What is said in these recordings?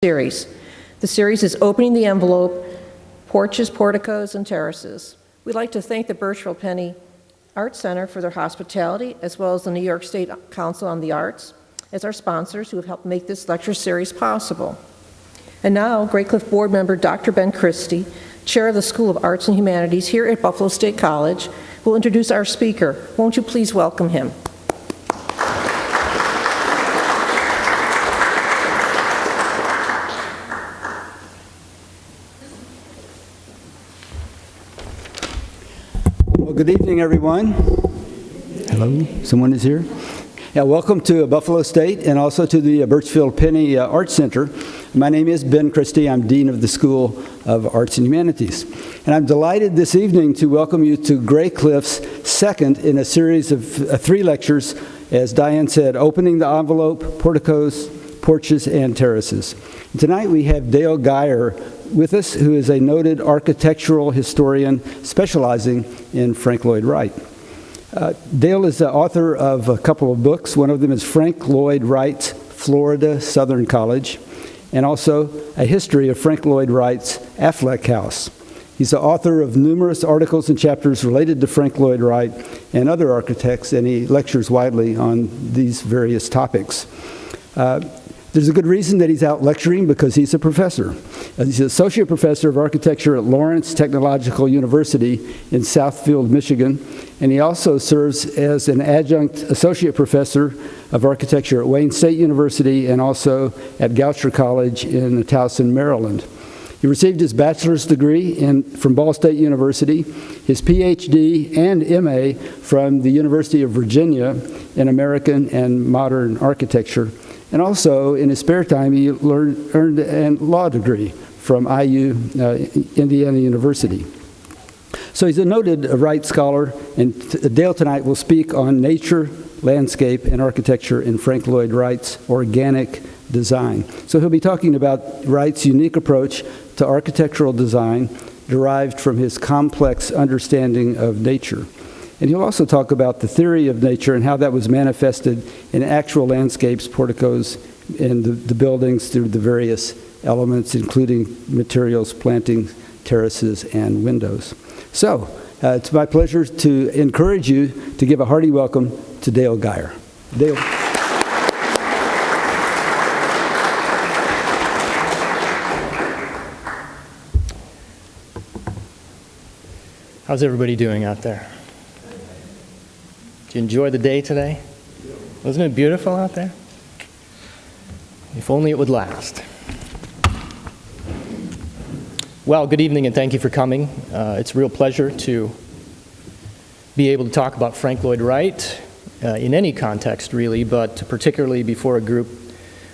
series. The series is Opening the Envelope, Porches, Porticos, and Terraces. We'd like to thank the Burchfield-Penney Art Center for their hospitality, as well as the New York State Council on the Arts as our sponsors who have helped make this lecture series possible. And now, Graycliff board member Dr. Ben Christie, chair of the School of Arts and Humanities here at Buffalo State College, will introduce our speaker. Won't you please welcome him? Well, good evening, everyone. Hello, someone is here. Yeah, welcome to Buffalo State and also to the Burchfield-Penney Art Center. My name is Ben Christie. I'm Dean of the School of Arts and Humanities. And I'm delighted this evening to welcome you to Graycliff's second in a series of 3 lectures, as Diane said, Opening the Envelope, Porticos, Porches, and Terraces. And tonight we have Dale Gyure with us, who is a noted architectural historian specializing in Frank Lloyd Wright. Dale is the author of a couple of books. One of them is Frank Lloyd Wright's Florida Southern College, and also a history of Frank Lloyd Wright's Affleck House. He's the author of numerous articles and chapters related to Frank Lloyd Wright and other architects, and he lectures widely on these various topics. There's a good reason that he's out lecturing, because he's a professor. He's an associate professor of architecture at Lawrence Technological University in Southfield, Michigan, and he also serves as an adjunct associate professor of architecture at Wayne State University and also at Goucher College in Towson, Maryland. He received his bachelor's degree from Ball State University, his PhD and MA from the University of Virginia in American and Modern Architecture. And also, in his spare time, he earned a law degree from IU, Indiana University. So he's a noted Wright scholar, and Dale tonight will speak on nature, landscape, and architecture in Frank Lloyd Wright's organic design. So he'll be talking about Wright's unique approach to architectural design derived from his complex understanding of nature. And he'll also talk about the theory of nature and how that was manifested in actual landscapes, porticos, and the buildings through the various elements, including materials, plantings, terraces, and windows. So, it's my pleasure to encourage you to give a hearty welcome to Dale Gyure. Dale. How's everybody doing out there? Did you enjoy the day today? Wasn't it beautiful out there? If only it would last. Well, good evening and thank you for coming. It's a real pleasure to be able to talk about Frank Lloyd Wright in any context, really, but particularly before a group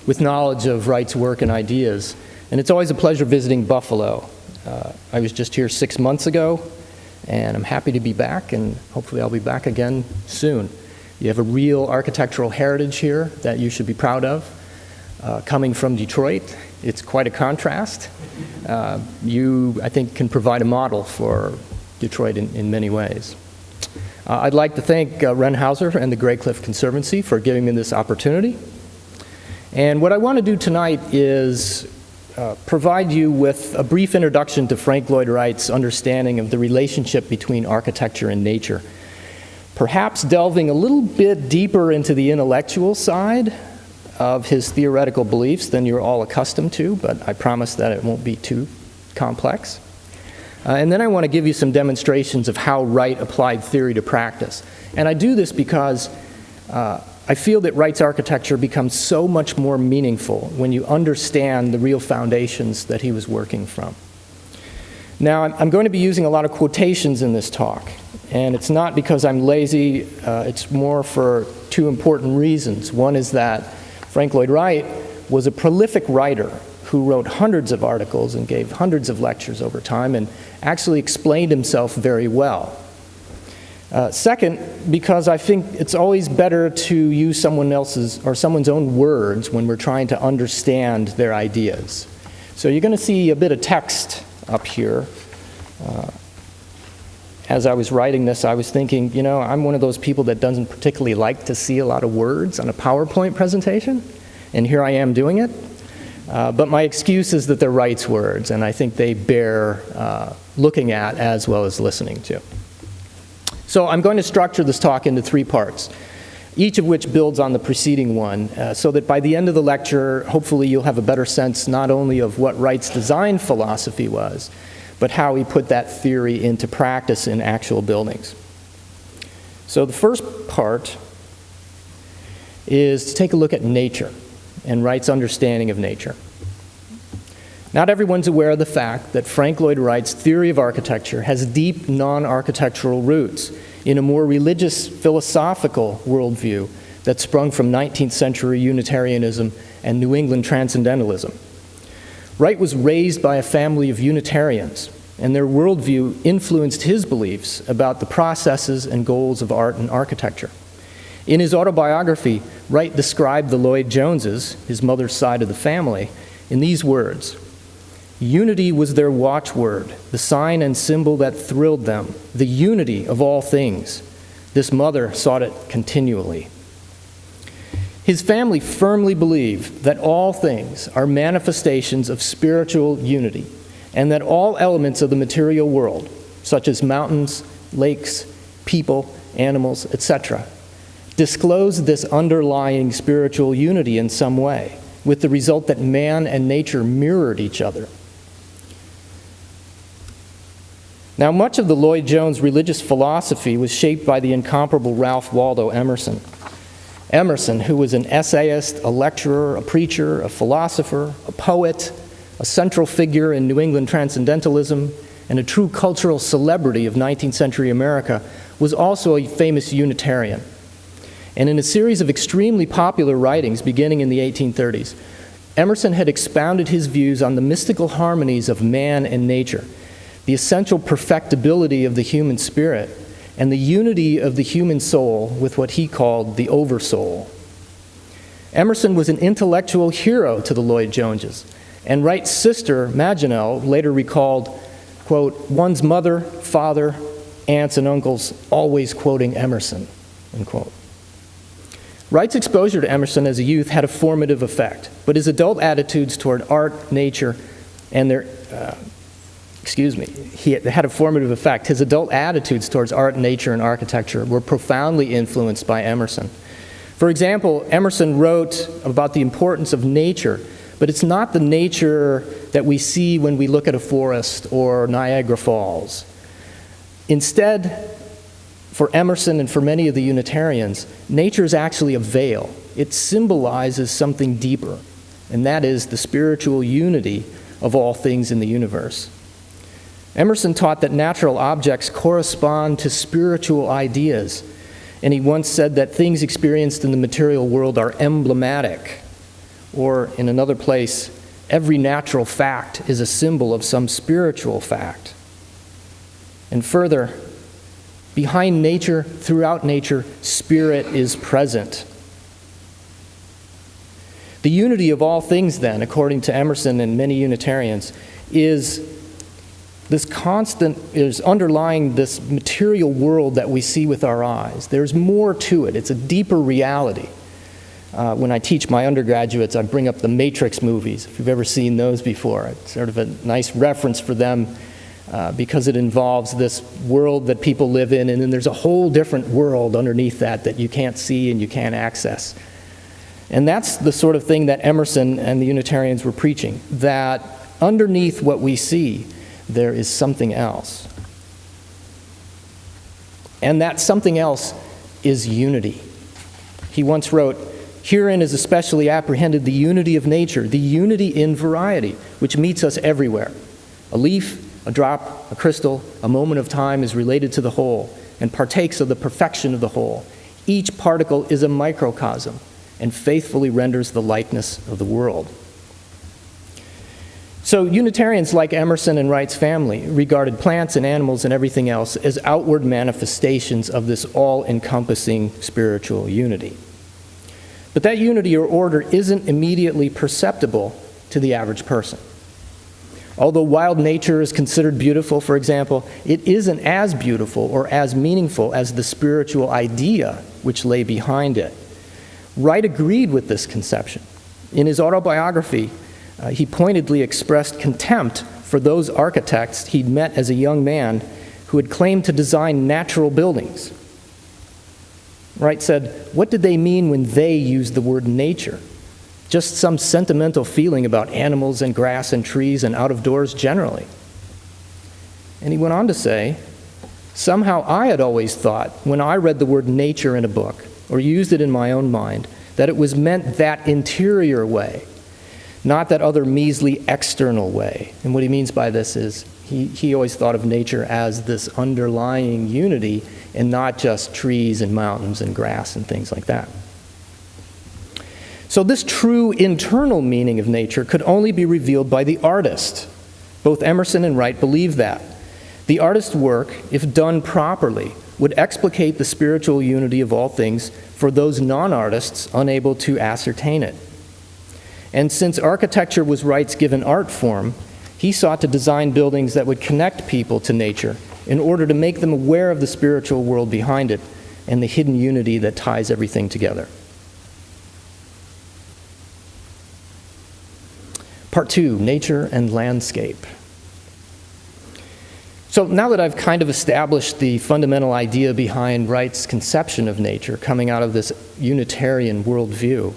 with knowledge of Wright's work and ideas. And it's always a pleasure visiting Buffalo. I was just here 6 months ago, and I'm happy to be back, and hopefully I'll be back again soon. You have a real architectural heritage here that you should be proud of. Coming from Detroit, it's quite a contrast. You, I think, can provide a model for Detroit in many ways. I'd like to thank Ren Hauser and the Graycliff Conservancy for giving me this opportunity. And what I want to do tonight is provide you with a brief introduction to Frank Lloyd Wright's understanding of the relationship between architecture and nature. Perhaps delving a little bit deeper into the intellectual side of his theoretical beliefs than you're all accustomed to, but I promise that it won't be too complex. And then I want to give you some demonstrations of how Wright applied theory to practice. And I do this because I feel that Wright's architecture becomes so much more meaningful when you understand the real foundations that he was working from. Now, I'm going to be using a lot of quotations in this talk, and it's not because I'm lazy, it's more for 2 important reasons. One is that Frank Lloyd Wright was a prolific writer who wrote hundreds of articles and gave hundreds of lectures over time and actually explained himself very well. Second, because I think it's always better to use someone else's or someone's own words when we're trying to understand their ideas. So you're going to see a bit of text up here. As I was writing this, I was thinking, you know, I'm one of those people that doesn't particularly like to see a lot of words on a PowerPoint presentation, and here I am doing it. But my excuse is that they're Wright's words, and I think they bear looking at as well as listening to. So I'm going to structure this talk into 3 parts, each of which builds on the preceding one, so that by the end of the lecture, hopefully you'll have a better sense not only of what Wright's design philosophy was, but how he put that theory into practice in actual buildings. So the first part is to take a look at nature and Wright's understanding of nature. Not everyone's aware of the fact that Frank Lloyd Wright's theory of architecture has deep non-architectural roots in a more religious, philosophical worldview that sprung from 19th century Unitarianism and New England Transcendentalism. Wright was raised by a family of Unitarians, and their worldview influenced his beliefs about the processes and goals of art and architecture. In his autobiography, Wright described the Lloyd Joneses, his mother's side of the family, in these words: "Unity was their watchword, the sign and symbol that thrilled them, the unity of all things. This mother sought it continually." His family firmly believed that all things are manifestations of spiritual unity, and that all elements of the material world, such as mountains, lakes, people, animals, etc., disclose this underlying spiritual unity in some way, with the result that man and nature mirrored each other. Now, much of the Lloyd Jones religious philosophy was shaped by the incomparable Ralph Waldo Emerson. Emerson, who was an essayist, a lecturer, a preacher, a philosopher, a poet, a central figure in New England Transcendentalism, and a true cultural celebrity of 19th century America, was also a famous Unitarian. And in a series of extremely popular writings beginning in the 1830s, Emerson had expounded his views on the mystical harmonies of man and nature, the essential perfectibility of the human spirit, and the unity of the human soul with what he called the oversoul. Emerson was an intellectual hero to the Lloyd Joneses, and Wright's sister, Maginell, later recalled, quote, "one's mother, father, aunts, and uncles always quoting Emerson," unquote. Wright's exposure to Emerson as a youth had a formative effect, but his adult attitudes toward art, nature, and their he had a formative effect. His adult attitudes towards art, nature, and architecture were profoundly influenced by Emerson. For example, Emerson wrote about the importance of nature, but it's not the nature that we see when we look at a forest or Niagara Falls. Instead, for Emerson and for many of the Unitarians, nature is actually a veil. It symbolizes something deeper, and that is the spiritual unity of all things in the universe. Emerson taught that natural objects correspond to spiritual ideas, and he once said that things experienced in the material world are emblematic, or in another place, every natural fact is a symbol of some spiritual fact. And further, behind nature, throughout nature, spirit is present. The unity of all things, then, according to Emerson and many Unitarians, is underlying this material world that we see with our eyes. There's more to it. It's a deeper reality. When I teach my undergraduates, I bring up the Matrix movies, if you've ever seen those before. It's sort of a nice reference for them because it involves this world that people live in, and then there's a whole different world underneath that you can't see and you can't access. And that's the sort of thing that Emerson and the Unitarians were preaching, that underneath what we see, there is something else. And that something else is unity. He once wrote, "Herein is especially apprehended the unity of nature, the unity in variety, which meets us everywhere. A leaf, a drop, a crystal, a moment of time is related to the whole and partakes of the perfection of the whole. Each particle is a microcosm and faithfully renders the likeness of the world." So Unitarians, like Emerson and Wright's family, regarded plants and animals and everything else as outward manifestations of this all-encompassing spiritual unity. But that unity or order isn't immediately perceptible to the average person. Although wild nature is considered beautiful, for example, it isn't as beautiful or as meaningful as the spiritual idea which lay behind it. Wright agreed with this conception. In his autobiography, He pointedly expressed contempt for those architects he'd met as a young man who had claimed to design natural buildings. Wright said, "What did they mean when they used the word nature? Just some sentimental feeling about animals and grass and trees and out of doors generally." And he went on to say, "Somehow I had always thought, when I read the word nature in a book, or used it in my own mind, that it was meant that interior way, not that other measly external way." And what he means by this is he always thought of nature as this underlying unity and not just trees and mountains and grass and things like that. So this true internal meaning of nature could only be revealed by the artist. Both Emerson and Wright believe that. The artist's work, if done properly, would explicate the spiritual unity of all things for those non-artists unable to ascertain it. And since architecture was Wright's given art form, he sought to design buildings that would connect people to nature in order to make them aware of the spiritual world behind it and the hidden unity that ties everything together. Part 2, nature and landscape. So now that I've kind of established the fundamental idea behind Wright's conception of nature coming out of this Unitarian worldview,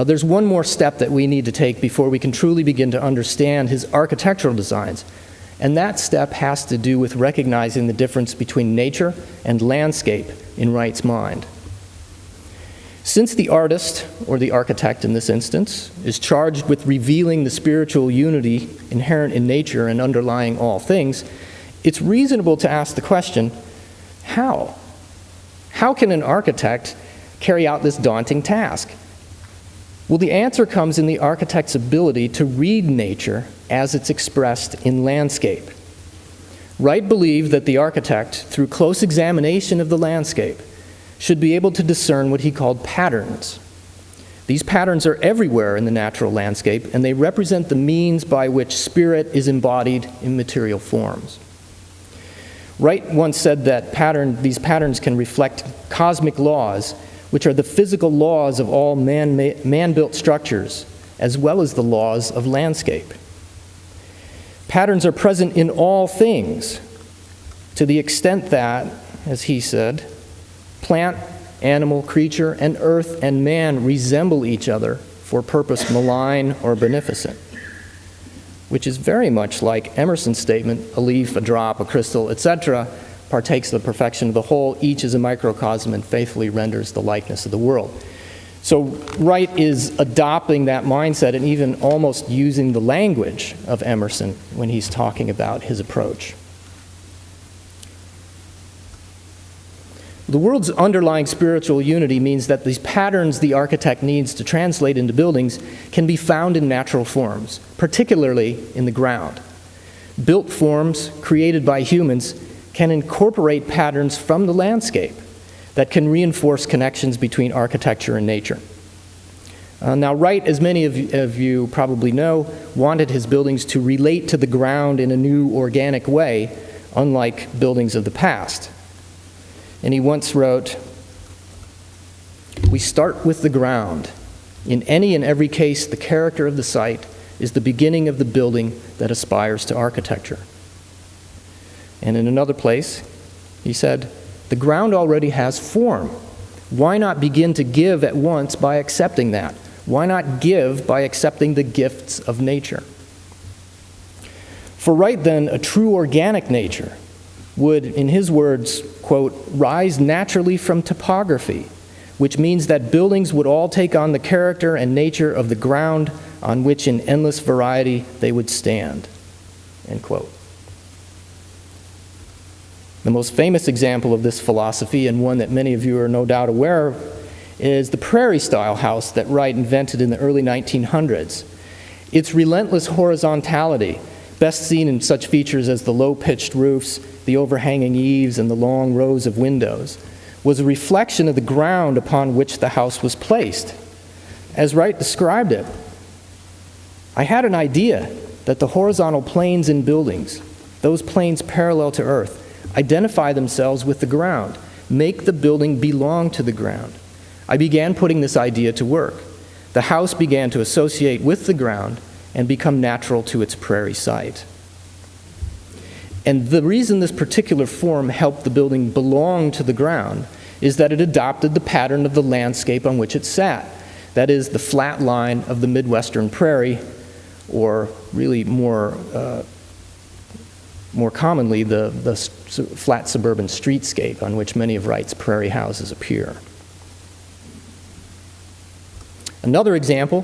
there's one more step that we need to take before we can truly begin to understand his architectural designs. And that step has to do with recognizing the difference between nature and landscape in Wright's mind. Since the artist, or the architect in this instance, is charged with revealing the spiritual unity inherent in nature and underlying all things, it's reasonable to ask the question, how? How can an architect carry out this daunting task? Well, the answer comes in the architect's ability to read nature as it's expressed in landscape. Wright believed that the architect, through close examination of the landscape, should be able to discern what he called patterns. These patterns are everywhere in the natural landscape, and they represent the means by which spirit is embodied in material forms. Wright once said that these patterns can reflect cosmic laws, which are the physical laws of all man-built structures, as well as the laws of landscape. Patterns are present in all things, to the extent that, as he said, plant, animal, creature, and earth and man resemble each other for purpose malign or beneficent, which is very much like Emerson's statement, a leaf, a drop, a crystal, etc., partakes of the perfection of the whole, each is a microcosm and faithfully renders the likeness of the world. So Wright is adopting that mindset and even almost using the language of Emerson when he's talking about his approach. The world's underlying spiritual unity means that these patterns the architect needs to translate into buildings can be found in natural forms, particularly in the ground. Built forms created by humans can incorporate patterns from the landscape that can reinforce connections between architecture and nature. Now, Wright, as many of you probably know, wanted his buildings to relate to the ground in a new organic way, unlike buildings of the past. And he once wrote, "We start with the ground. In any and every case, the character of the site is the beginning of the building that aspires to architecture." And in another place, he said, "The ground already has form. Why not begin to give at once by accepting that? Why not give by accepting the gifts of nature?" For Wright, then, a true organic nature would, in his words, quote, "rise naturally from topography, which means that buildings would all take on the character and nature of the ground on which in endless variety they would stand," end quote. The most famous example of this philosophy, and one that many of you are no doubt aware of, is the prairie-style house that Wright invented in the early 1900s. Its relentless horizontality, best seen in such features as the low-pitched roofs, the overhanging eaves, and the long rows of windows, was a reflection of the ground upon which the house was placed. As Wright described it, "I had an idea that the horizontal planes in buildings, those planes parallel to earth, identify themselves with the ground, make the building belong to the ground. I began putting this idea to work. The house began to associate with the ground, and become natural to its prairie site. And the reason this particular form helped the building belong to the ground is that it adopted the pattern of the landscape on which it sat. That is, the flat line of the Midwestern prairie, or really more commonly, the flat suburban streetscape on which many of Wright's prairie houses appear. Another example,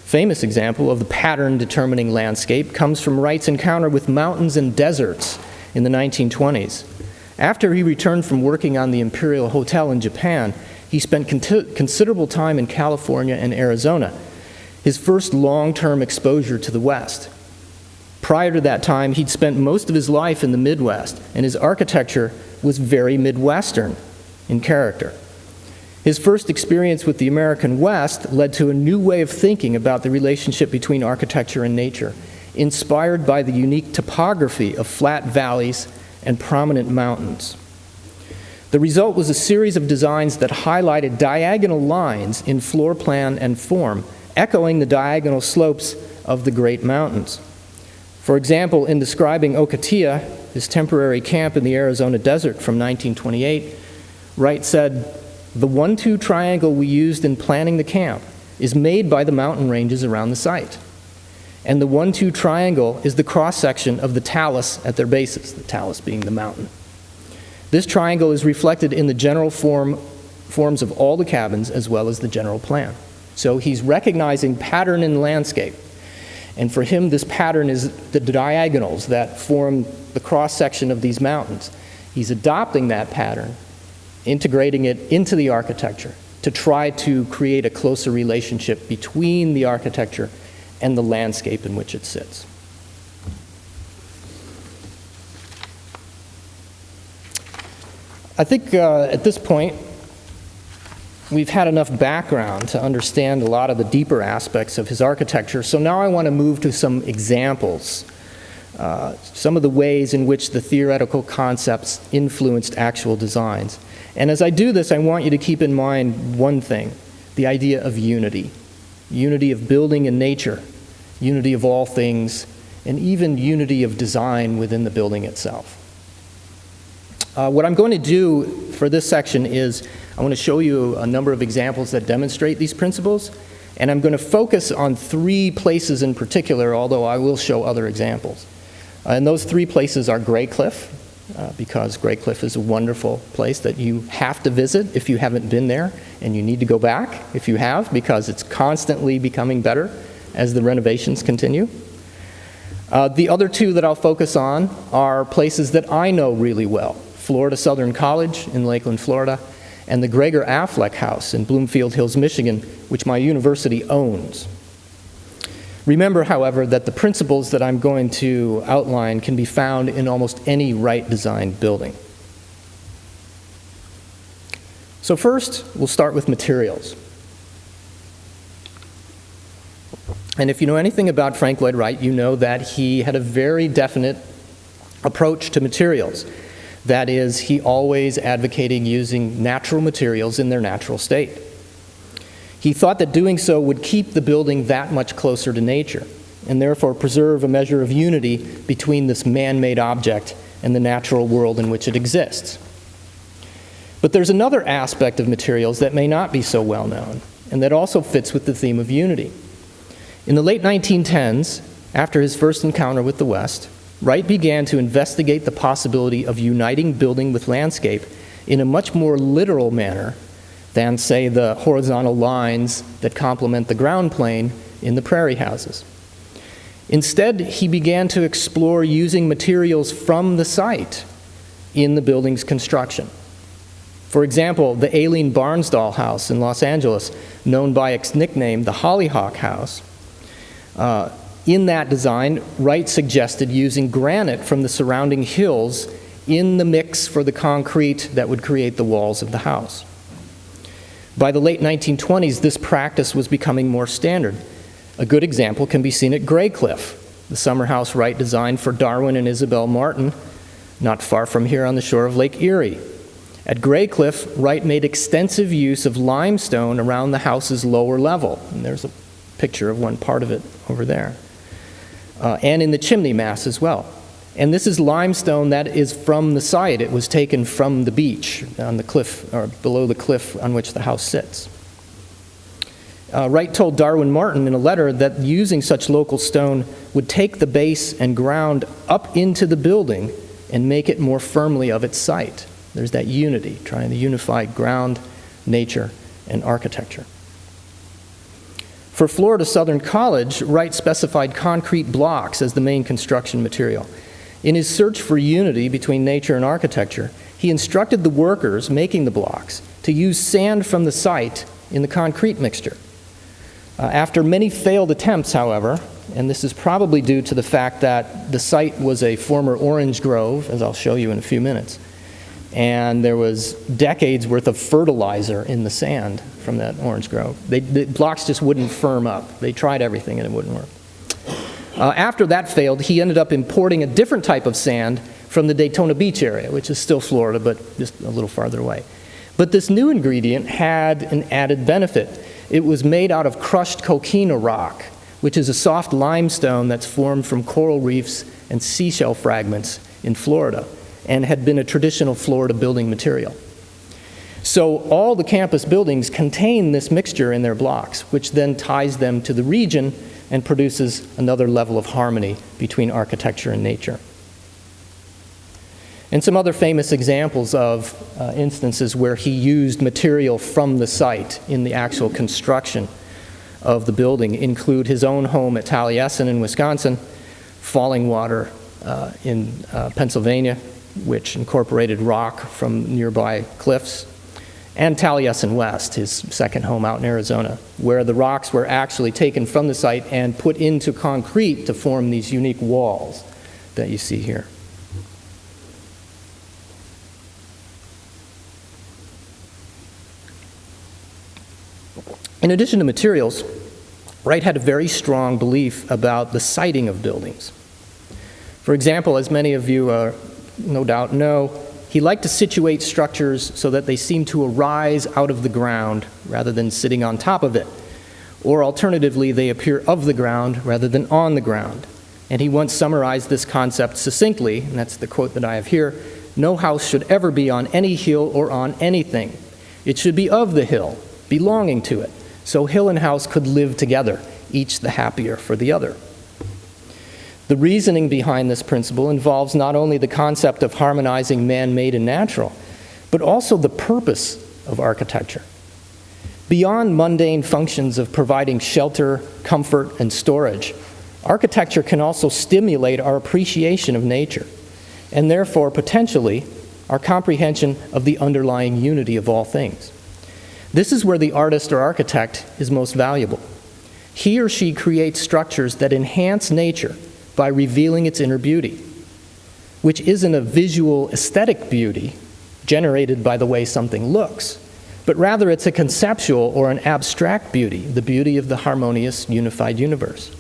famous example of the pattern determining landscape comes from Wright's encounter with mountains and deserts in the 1920s. After he returned from working on the Imperial Hotel in Japan, he spent considerable time in California and Arizona, his first long-term exposure to the West. Prior to that time, he'd spent most of his life in the Midwest, and his architecture was very Midwestern in character. His first experience with the American West led to a new way of thinking about the relationship between architecture and nature, inspired by the unique topography of flat valleys and prominent mountains. The result was a series of designs that highlighted diagonal lines in floor plan and form, echoing the diagonal slopes of the Great Mountains. For example, in describing Ocotillo, his temporary camp in the Arizona desert from 1928, Wright said, "The 1-2 triangle we used in planning the camp is made by the mountain ranges around the site. And the 1-2 triangle is the cross-section of the talus at their bases, the talus being the mountain. This triangle is reflected in the general forms of all the cabins as well as the general plan." So he's recognizing pattern in the landscape. And for him, this pattern is the diagonals that form the cross-section of these mountains. He's adopting that pattern, integrating it into the architecture to try to create a closer relationship between the architecture and the landscape in which it sits. I think at this point, we've had enough background to understand a lot of the deeper aspects of his architecture, so now I want to move to some examples, some of the ways in which the theoretical concepts influenced actual designs. And as I do this, I want you to keep in mind one thing, the idea of unity. Unity of building and nature, unity of all things, and even unity of design within the building itself. What I'm going to do for this section is I want to show you a number of examples that demonstrate these principles, and I'm going to focus on 3 places in particular, although I will show other examples. And those 3 places are Graycliff, because Graycliff is a wonderful place that you have to visit if you haven't been there, and you need to go back if you have, because it's constantly becoming better as the renovations continue. The other 2 that I'll focus on are places that I know really well. Florida Southern College in Lakeland, Florida, and the Gregor Affleck House in Bloomfield Hills, Michigan, which my university owns. Remember, however, that the principles that I'm going to outline can be found in almost any Wright-designed building. So first, we'll start with materials. And if you know anything about Frank Lloyd Wright, you know that he had a very definite approach to materials. That is, he always advocated using natural materials in their natural state. He thought that doing so would keep the building that much closer to nature, and therefore preserve a measure of unity between this man-made object and the natural world in which it exists. But there's another aspect of materials that may not be so well known, and that also fits with the theme of unity. In the late 1910s, after his first encounter with the West, Wright began to investigate the possibility of uniting building with landscape in a much more literal manner than, say, the horizontal lines that complement the ground plane in the prairie houses. Instead, he began to explore using materials from the site in the building's construction. For example, the Aileen Barnsdall House in Los Angeles, known by its nickname, the Hollyhock House, in that design, Wright suggested using granite from the surrounding hills in the mix for the concrete that would create the walls of the house. By the late 1920s, this practice was becoming more standard. A good example can be seen at Graycliff, the summer house Wright designed for Darwin and Isabel Martin, not far from here on the shore of Lake Erie. At Graycliff, Wright made extensive use of limestone around the house's lower level, and there's a picture of one part of it over there. and in the chimney mass as well. And this is limestone that is from the site. It was taken from the beach on the cliff, or below the cliff on which the house sits. Wright told Darwin Martin in a letter that using such local stone would take the base and ground up into the building and make it more firmly of its site. There's that unity, trying to unify ground, nature, and architecture. For Florida Southern College, Wright specified concrete blocks as the main construction material. In his search for unity between nature and architecture, he instructed the workers making the blocks to use sand from the site in the concrete mixture. After many failed attempts, however, and this is probably due to the fact that the site was a former orange grove, as I'll show you in a few minutes, and there was decades worth of fertilizer in the sand from that orange grove. The blocks just wouldn't firm up. They tried everything and it wouldn't work. After that failed, he ended up importing a different type of sand from the Daytona Beach area, which is still Florida, but just a little farther away. But this new ingredient had an added benefit. It was made out of crushed coquina rock, which is a soft limestone that's formed from coral reefs and seashell fragments in Florida, and had been a traditional Florida building material. So all the campus buildings contain this mixture in their blocks, which then ties them to the region and produces another level of harmony between architecture and nature. And some other famous examples of instances where he used material from the site in the actual construction of the building include his own home at Taliesin in Wisconsin, Falling Water in Pennsylvania, which incorporated rock from nearby cliffs, and Taliesin West, his second home out in Arizona, where the rocks were actually taken from the site and put into concrete to form these unique walls that you see here. In addition to materials, Wright had a very strong belief about the siting of buildings. For example, as many of you no doubt know, he liked to situate structures so that they seemed to arise out of the ground rather than sitting on top of it. Or alternatively, they appear of the ground rather than on the ground. And he once summarized this concept succinctly, and that's the quote that I have here: "No house should ever be on any hill or on anything. It should be of the hill, belonging to it, so hill and house could live together, each the happier for the other." The reasoning behind this principle involves not only the concept of harmonizing man-made and natural, but also the purpose of architecture. Beyond mundane functions of providing shelter, comfort, and storage, architecture can also stimulate our appreciation of nature, and therefore, potentially, our comprehension of the underlying unity of all things. This is where the artist or architect is most valuable. He or she creates structures that enhance nature by revealing its inner beauty, which isn't a visual aesthetic beauty generated by the way something looks, but rather it's a conceptual or an abstract beauty, the beauty of the harmonious, unified universe.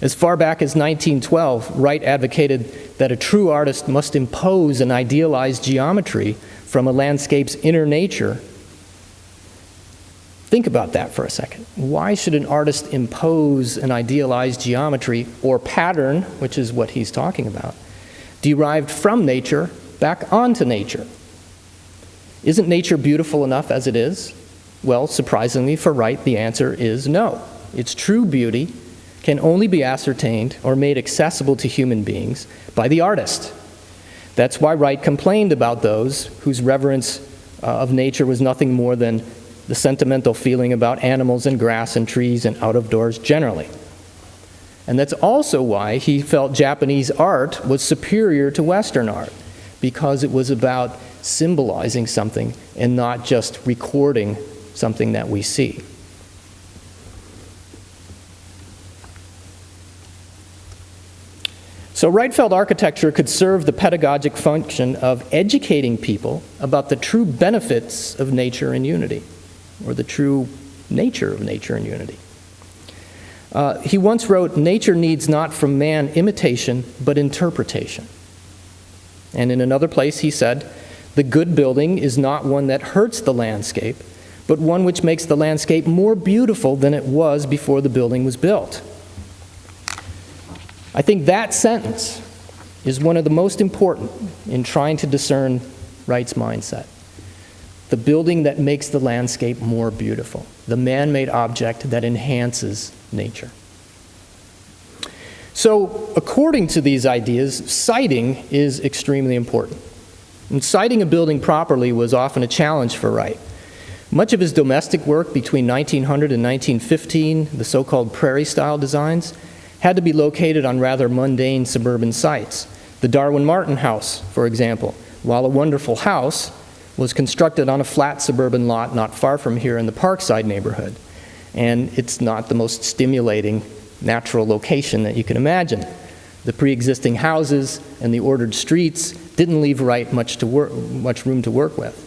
As far back as 1912, Wright advocated that a true artist must impose an idealized geometry from a landscape's inner nature. Think about that for a second. Why should an artist impose an idealized geometry or pattern, which is what he's talking about, derived from nature back onto nature? Isn't nature beautiful enough as it is? Well, surprisingly for Wright, the answer is no. Its true beauty can only be ascertained or made accessible to human beings by the artist. That's why Wright complained about those whose reverence of nature was nothing more than the sentimental feeling about animals and grass and trees and out of doors generally. And that's also why he felt Japanese art was superior to Western art, because it was about symbolizing something and not just recording something that we see. So Wright felt architecture could serve the pedagogic function of educating people about the true benefits of nature and unity, or the true nature of nature and unity. He once wrote, "Nature needs not from man imitation, but interpretation." And in another place he said, "The good building is not one that hurts the landscape, but one which makes the landscape more beautiful than it was before the building was built." I think that sentence is one of the most important in trying to discern Wright's mindset. The building that makes the landscape more beautiful, the man-made object that enhances nature. So, according to these ideas, siting is extremely important. And siting a building properly was often a challenge for Wright. Much of his domestic work between 1900 and 1915, the so-called prairie-style designs, had to be located on rather mundane suburban sites. The Darwin Martin house, for example, while a wonderful house, was constructed on a flat suburban lot not far from here in the Parkside neighborhood. And it's not the most stimulating natural location that you can imagine. The pre-existing houses and the ordered streets didn't leave Wright much room to work with.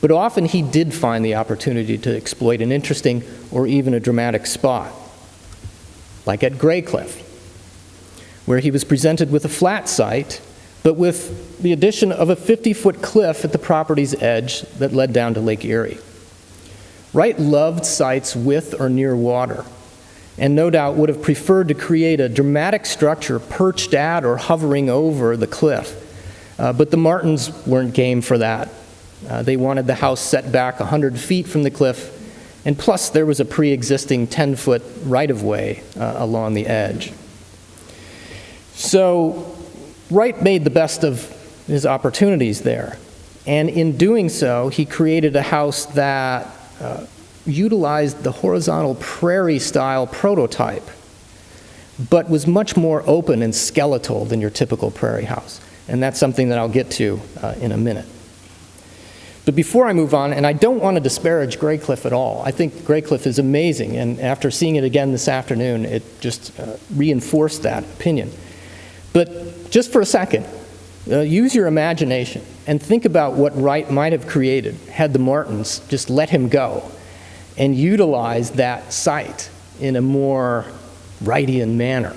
But often he did find the opportunity to exploit an interesting or even a dramatic spot, like at Graycliff, where he was presented with a flat site, but with the addition of a 50-foot cliff at the property's edge that led down to Lake Erie. Wright loved sites with or near water, and no doubt would have preferred to create a dramatic structure perched at or hovering over the cliff. But the Martins weren't game for that. They wanted the house set back 100 feet from the cliff, and plus there was a pre-existing 10-foot right-of-way along the edge. So Wright made the best of his opportunities there, and in doing so, he created a house that utilized the horizontal prairie-style prototype, but was much more open and skeletal than your typical prairie house. And that's something that I'll get to in a minute. But before I move on, and I don't want to disparage Graycliff at all. I think Graycliff is amazing, and after seeing it again this afternoon, it just reinforced that opinion. But just for a second, use your imagination and think about what Wright might have created had the Martins just let him go and utilized that site in a more Wrightian manner.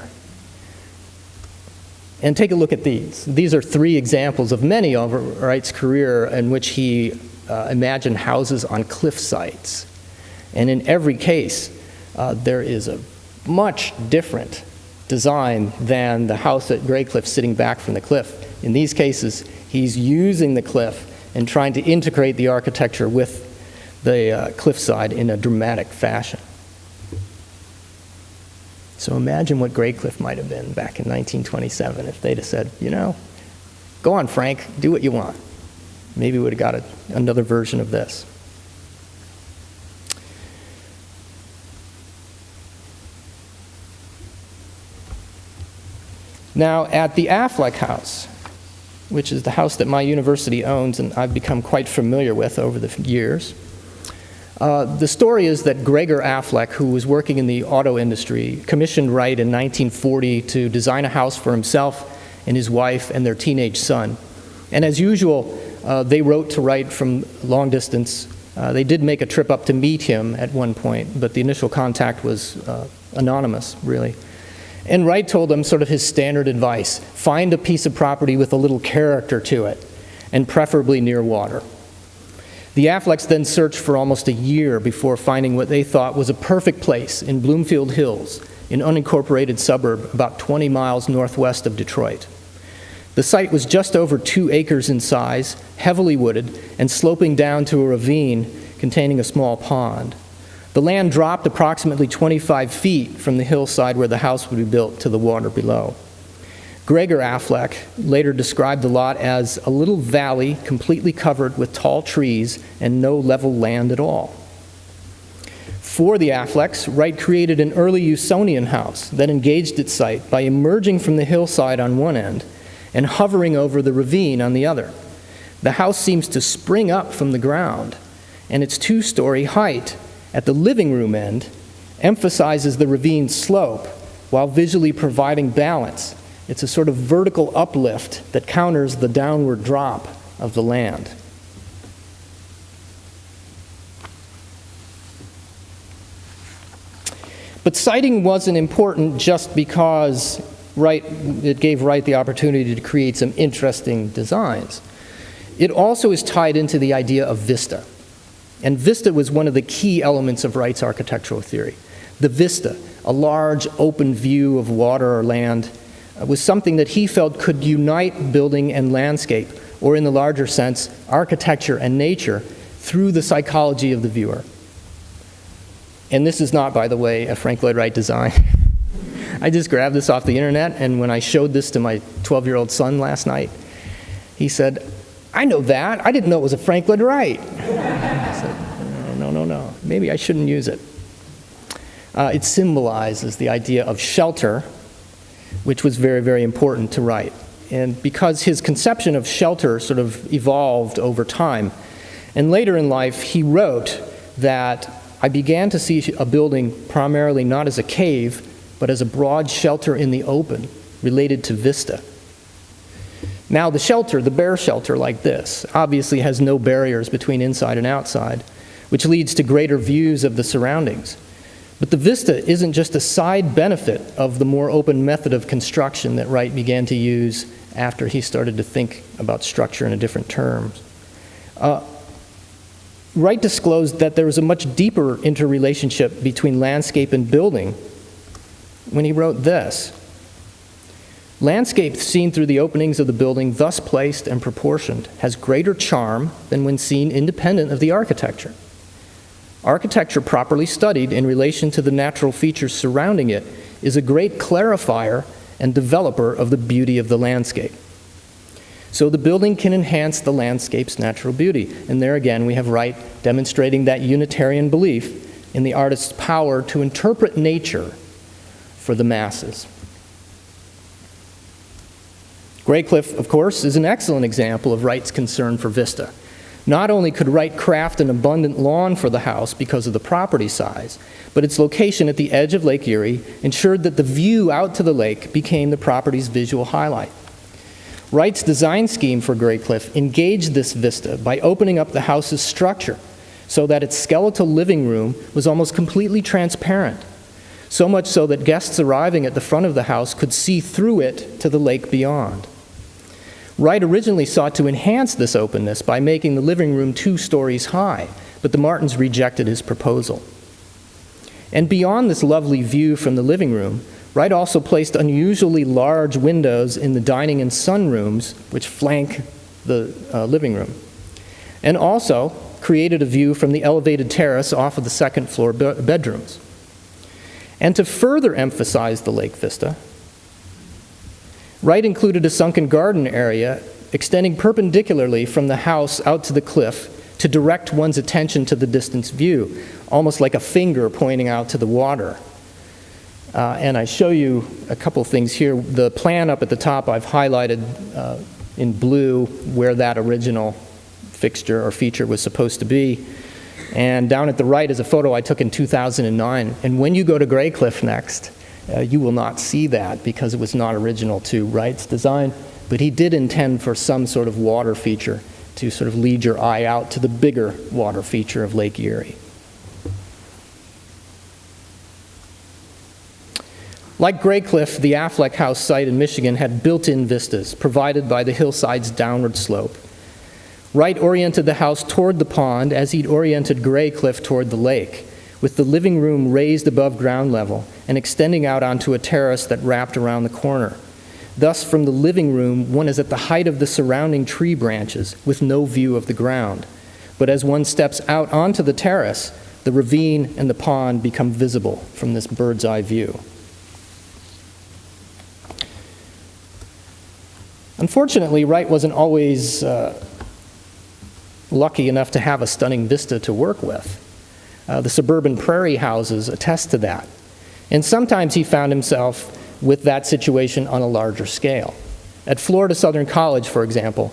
And take a look at these. These are 3 examples of many over Wright's career in which he imagined houses on cliff sites. And in every case, there is a much different design than the house at Graycliff sitting back from the cliff. In these cases, he's using the cliff and trying to integrate the architecture with the cliffside in a dramatic fashion. So imagine what Graycliff might have been back in 1927 if they'd have said, you know, go on, Frank, do what you want. Maybe we would have got another version of this. Now, at the Affleck house, which is the house that my university owns and I've become quite familiar with over the years, the story is that Gregor Affleck, who was working in the auto industry, commissioned Wright in 1940 to design a house for himself and his wife and their teenage son. And as usual, they wrote to Wright from long distance. They did make a trip up to meet him at one point, but the initial contact was anonymous, really. And Wright told them sort of his standard advice: find a piece of property with a little character to it, and preferably near water. The Afflecks then searched for almost a year before finding what they thought was a perfect place in Bloomfield Hills, an unincorporated suburb about 20 miles northwest of Detroit. The site was just over 2 acres in size, heavily wooded, and sloping down to a ravine containing a small pond. The land dropped approximately 25 feet from the hillside where the house would be built to the water below. Gregor Affleck later described the lot as a little valley completely covered with tall trees and no level land at all. For the Afflecks, Wright created an early Usonian house that engaged its site by emerging from the hillside on one end and hovering over the ravine on the other. The house seems to spring up from the ground, and its 2-story height at the living room end emphasizes the ravine's slope while visually providing balance. It's a sort of vertical uplift that counters the downward drop of the land. But siting wasn't important just because it gave Wright the opportunity to create some interesting designs. It also is tied into the idea of vista. And vista was one of the key elements of Wright's architectural theory. The vista, a large open view of water or land, was something that he felt could unite building and landscape, or in the larger sense, architecture and nature, through the psychology of the viewer. And this is not, by the way, a Frank Lloyd Wright design. I just grabbed this off the internet, and when I showed this to my 12-year-old son last night, he said, "I know that. I didn't know it was a Frank Lloyd Wright." I said, no. Maybe I shouldn't use it. It symbolizes the idea of shelter, which was very, very important to Wright. And because his conception of shelter sort of evolved over time, and later in life he wrote that, "I began to see a building primarily not as a cave, but as a broad shelter in the open, related to vista." Now the shelter, the bare shelter like this, obviously has no barriers between inside and outside, which leads to greater views of the surroundings. But the vista isn't just a side benefit of the more open method of construction that Wright began to use after he started to think about structure in a different terms. Wright disclosed that there was a much deeper interrelationship between landscape and building when he wrote this: "Landscape seen through the openings of the building, thus placed and proportioned, has greater charm than when seen independent of the architecture. Architecture properly studied in relation to the natural features surrounding it is a great clarifier and developer of the beauty of the landscape. So the building can enhance the landscape's natural beauty." And there again we have Wright demonstrating that Unitarian belief in the artist's power to interpret nature for the masses. Graycliff, of course, is an excellent example of Wright's concern for vista. Not only could Wright craft an abundant lawn for the house because of the property size, but its location at the edge of Lake Erie ensured that the view out to the lake became the property's visual highlight. Wright's design scheme for Graycliff engaged this vista by opening up the house's structure so that its skeletal living room was almost completely transparent, so much so that guests arriving at the front of the house could see through it to the lake beyond. Wright originally sought to enhance this openness by making the living room 2 stories high, but the Martins rejected his proposal. And beyond this lovely view from the living room, Wright also placed unusually large windows in the dining and sunrooms, which flank the living room, and also created a view from the elevated terrace off of the second floor bedrooms. And to further emphasize the lake vista, Wright included a sunken garden area extending perpendicularly from the house out to the cliff to direct one's attention to the distance view, almost like a finger pointing out to the water. And I show you a couple things here. The plan up at the top I've highlighted in blue where that original fixture or feature was supposed to be. And down at the right is a photo I took in 2009. And when you go to Graycliff next, you will not see that because it was not original to Wright's design, but he did intend for some sort of water feature to sort of lead your eye out to the bigger water feature of Lake Erie. Like Graycliff, the Affleck House site in Michigan had built-in vistas provided by the hillside's downward slope. Wright oriented the house toward the pond as he'd oriented Graycliff toward the lake, with the living room raised above ground level and extending out onto a terrace that wrapped around the corner. Thus, from the living room, one is at the height of the surrounding tree branches with no view of the ground. But as one steps out onto the terrace, the ravine and the pond become visible from this bird's eye view. Unfortunately, Wright wasn't always lucky enough to have a stunning vista to work with. The suburban prairie houses attest to that. And sometimes he found himself with that situation on a larger scale. At Florida Southern College, for example,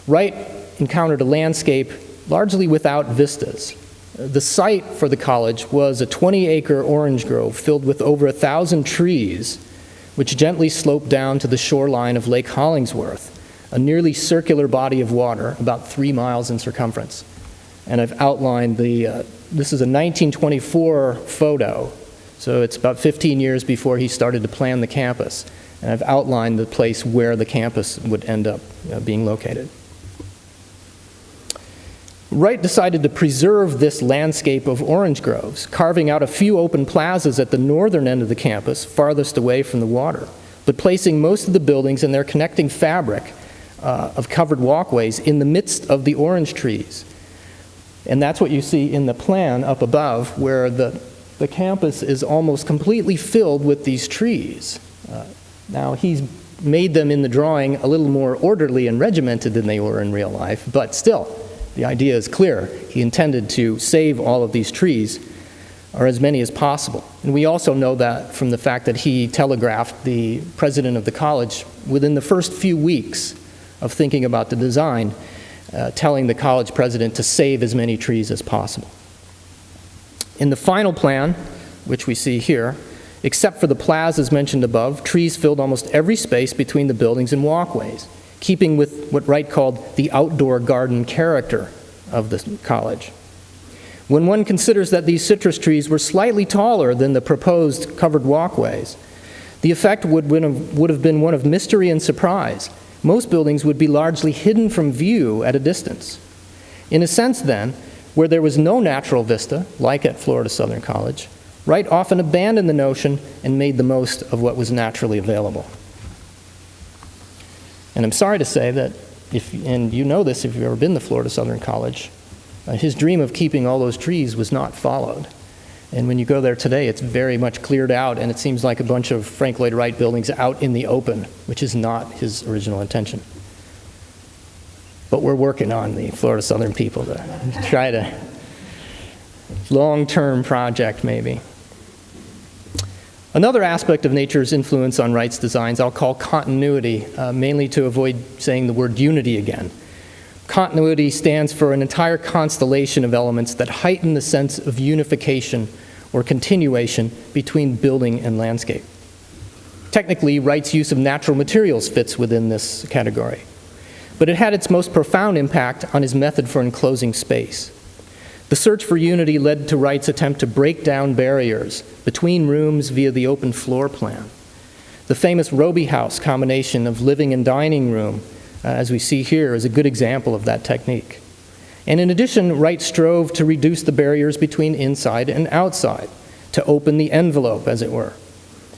Wright encountered a landscape largely without vistas. The site for the college was a 20-acre orange grove filled with over 1,000 trees, which gently sloped down to the shoreline of Lake Hollingsworth, a nearly circular body of water about 3 miles in circumference. And I've outlined this is a 1924 photo, so it's about 15 years before he started to plan the campus. And I've outlined the place where the campus would end up being located. Wright decided to preserve this landscape of orange groves, carving out a few open plazas at the northern end of the campus, farthest away from the water, but placing most of the buildings and their connecting fabric of covered walkways in the midst of the orange trees. And that's what you see in the plan up above, where the campus is almost completely filled with these trees. Now, he's made them in the drawing a little more orderly and regimented than they were in real life, but still, the idea is clear. He intended to save all of these trees, or as many as possible. And we also know that from the fact that he telegraphed the president of the college within the first few weeks of thinking about the design, telling the college president to save as many trees as possible. In the final plan, which we see here, except for the plazas mentioned above, trees filled almost every space between the buildings and walkways, keeping with what Wright called the outdoor garden character of the college. When one considers that these citrus trees were slightly taller than the proposed covered walkways, the effect would have been one of mystery and surprise. Most buildings would be largely hidden from view at a distance. In a sense, then, where there was no natural vista, like at Florida Southern College, Wright often abandoned the notion and made the most of what was naturally available. And I'm sorry to say that, and you know this if you've ever been to Florida Southern College, his dream of keeping all those trees was not followed. And when you go there today, it's very much cleared out, and it seems like a bunch of Frank Lloyd Wright buildings out in the open, which is not his original intention. But we're working on the Florida Southern people to try to long-term project, maybe. Another aspect of nature's influence on Wright's designs I'll call continuity, mainly to avoid saying the word unity again. Continuity stands for an entire constellation of elements that heighten the sense of unification or continuation between building and landscape. Technically, Wright's use of natural materials fits within this category, but it had its most profound impact on his method for enclosing space. The search for unity led to Wright's attempt to break down barriers between rooms via the open floor plan. The famous Roby House combination of living and dining room, as we see here, is a good example of that technique. And in addition, Wright strove to reduce the barriers between inside and outside, to open the envelope, as it were.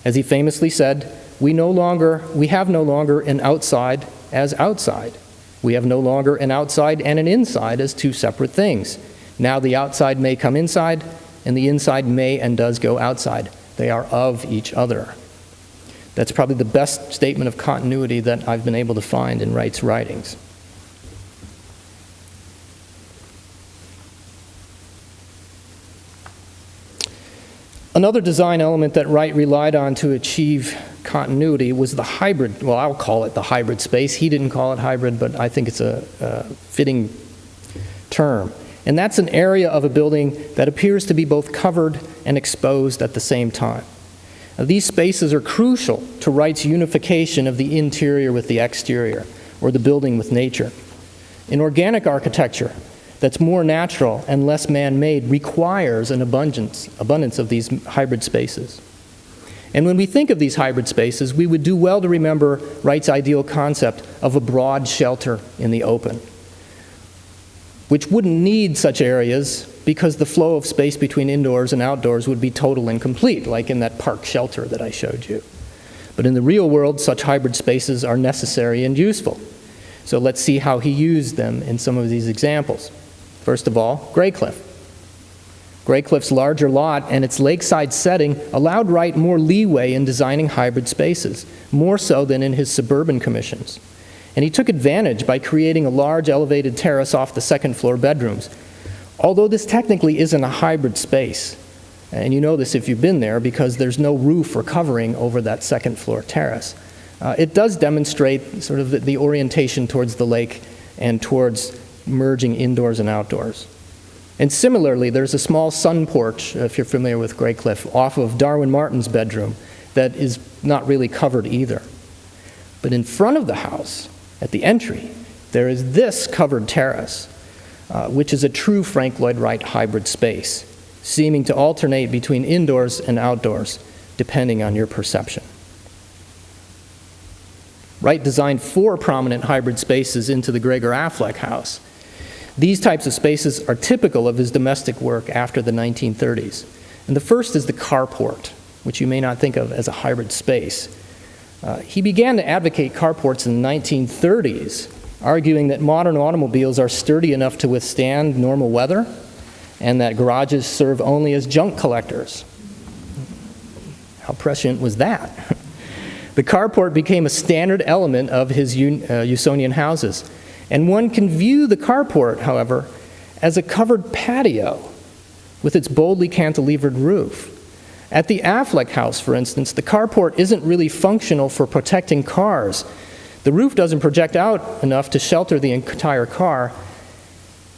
As he famously said, we have no longer an outside as outside. We have no longer an outside and an inside as two separate things. Now the outside may come inside, and the inside may and does go outside. They are of each other. That's probably the best statement of continuity that I've been able to find in Wright's writings. Another design element that Wright relied on to achieve continuity was the hybrid, well, I'll call it the hybrid space. He didn't call it hybrid, but I think it's a fitting term. And that's an area of a building that appears to be both covered and exposed at the same time. Now, these spaces are crucial to Wright's unification of the interior with the exterior, or the building with nature. In organic architecture that's more natural and less man-made requires an abundance of these hybrid spaces. And when we think of these hybrid spaces, we would do well to remember Wright's ideal concept of a broad shelter in the open, which wouldn't need such areas because the flow of space between indoors and outdoors would be total and complete, like in that park shelter that I showed you. But in the real world, such hybrid spaces are necessary and useful. So let's see how he used them in some of these examples. First of all, Graycliff. Graycliff's larger lot and its lakeside setting allowed Wright more leeway in designing hybrid spaces, more so than in his suburban commissions. And he took advantage by creating a large elevated terrace off the second floor bedrooms. Although this technically isn't a hybrid space, and you know this if you've been there because there's no roof or covering over that second floor terrace, it does demonstrate sort of the orientation towards the lake and towards merging indoors and outdoors. And similarly, there's a small sun porch, if you're familiar with Graycliff, off of Darwin Martin's bedroom that is not really covered either. But in front of the house, at the entry, there is this covered terrace, which is a true Frank Lloyd Wright hybrid space, seeming to alternate between indoors and outdoors, depending on your perception. Wright designed 4 prominent hybrid spaces into the Gregor Affleck house. These types of spaces are typical of his domestic work after the 1930s. And the first is the carport, which you may not think of as a hybrid space. He began to advocate carports in the 1930s, arguing that modern automobiles are sturdy enough to withstand normal weather and that garages serve only as junk collectors. How prescient was that? The carport became a standard element of his Usonian houses. And one can view the carport, however, as a covered patio with its boldly cantilevered roof. At the Affleck house, for instance, the carport isn't really functional for protecting cars. The roof doesn't project out enough to shelter the entire car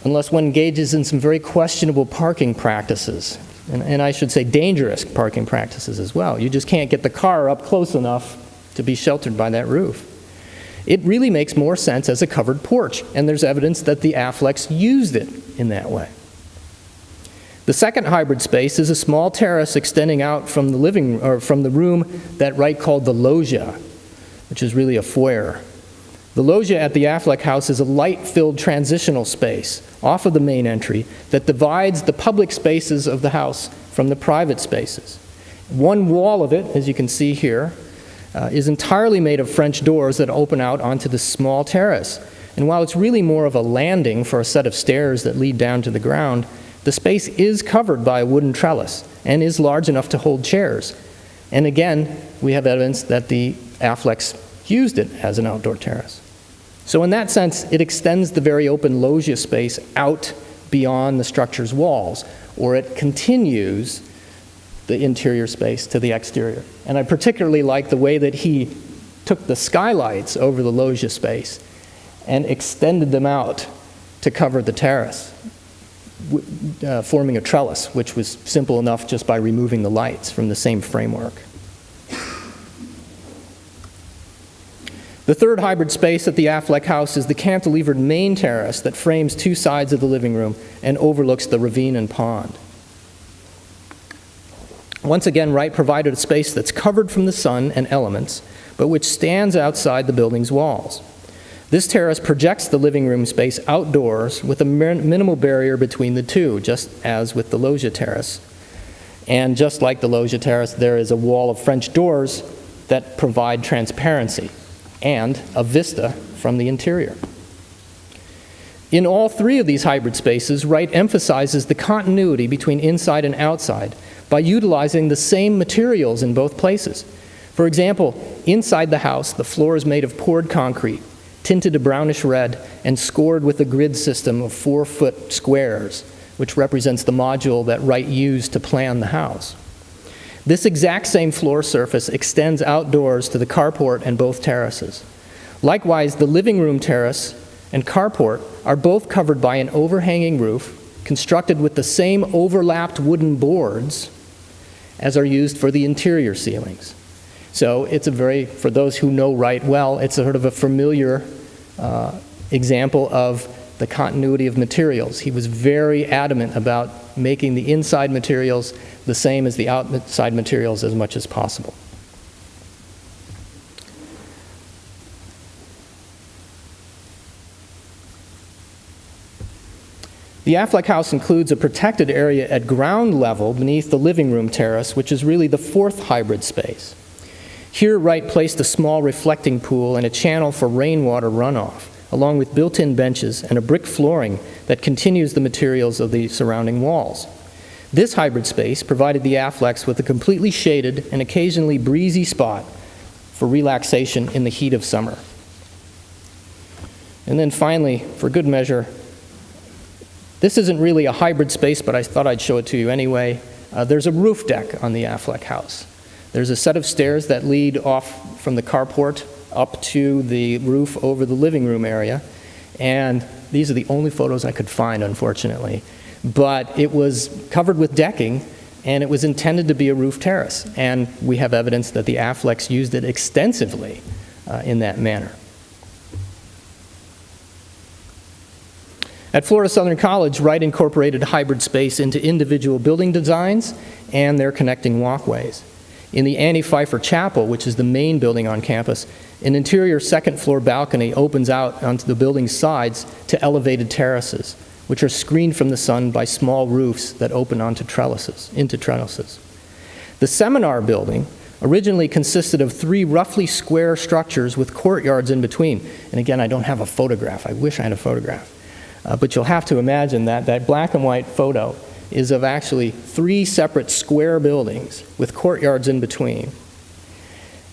unless one engages in some very questionable parking practices. And I should say dangerous parking practices as well. You just can't get the car up close enough to be sheltered by that roof. It really makes more sense as a covered porch, and there's evidence that the Afflecks used it in that way. The second hybrid space is a small terrace extending out from the room that Wright called the loggia, which is really a foyer. The loggia at the Affleck house is a light-filled transitional space off of the main entry that divides the public spaces of the house from the private spaces. One wall of it, as you can see here, is entirely made of French doors that open out onto the small terrace. And while it's really more of a landing for a set of stairs that lead down to the ground, the space is covered by a wooden trellis and is large enough to hold chairs. And again, we have evidence that the Afflecks used it as an outdoor terrace. So in that sense, it extends the very open loggia space out beyond the structure's walls, or it continues the interior space to the exterior. And I particularly like the way that he took the skylights over the loggia space and extended them out to cover the terrace, forming a trellis, which was simple enough just by removing the lights from the same framework. The third hybrid space at the Affleck house is the cantilevered main terrace that frames two sides of the living room and overlooks the ravine and pond. Once again, Wright provided a space that's covered from the sun and elements, but which stands outside the building's walls. This terrace projects the living room space outdoors with a minimal barrier between the two, just as with the loggia terrace. And just like the loggia terrace, there is a wall of French doors that provide transparency and a vista from the interior. In all three of these hybrid spaces, Wright emphasizes the continuity between inside and outside by utilizing the same materials in both places. For example, inside the house, the floor is made of poured concrete, tinted a brownish red, and scored with a grid system of 4-foot squares, which represents the module that Wright used to plan the house. This exact same floor surface extends outdoors to the carport and both terraces. Likewise, the living room terrace and carport are both covered by an overhanging roof constructed with the same overlapped wooden boards as are used for the interior ceilings. So it's for those who know Wright well, it's sort of a familiar example of the continuity of materials. He was very adamant about making the inside materials the same as the outside materials as much as possible. The Affleck house includes a protected area at ground level beneath the living room terrace, which is really the fourth hybrid space. Here, Wright placed a small reflecting pool and a channel for rainwater runoff, along with built-in benches and a brick flooring that continues the materials of the surrounding walls. This hybrid space provided the Afflecks with a completely shaded and occasionally breezy spot for relaxation in the heat of summer. And then finally, for good measure, this isn't really a hybrid space, but I thought I'd show it to you anyway. There's a roof deck on the Affleck house. There's a set of stairs that lead off from the carport up to the roof over the living room area. And these are the only photos I could find, unfortunately. But it was covered with decking, and it was intended to be a roof terrace. And we have evidence that the Afflecks used it extensively in that manner. At Florida Southern College, Wright incorporated hybrid space into individual building designs and their connecting walkways. In the Annie Pfeiffer Chapel, which is the main building on campus, an interior second-floor balcony opens out onto the building's sides to elevated terraces, which are screened from the sun by small roofs that open into trellises. The seminar building originally consisted of 3 roughly square structures with courtyards in between. And again, I don't have a photograph. I wish I had a photograph. But you'll have to imagine that black and white photo is of actually 3 separate square buildings with courtyards in between.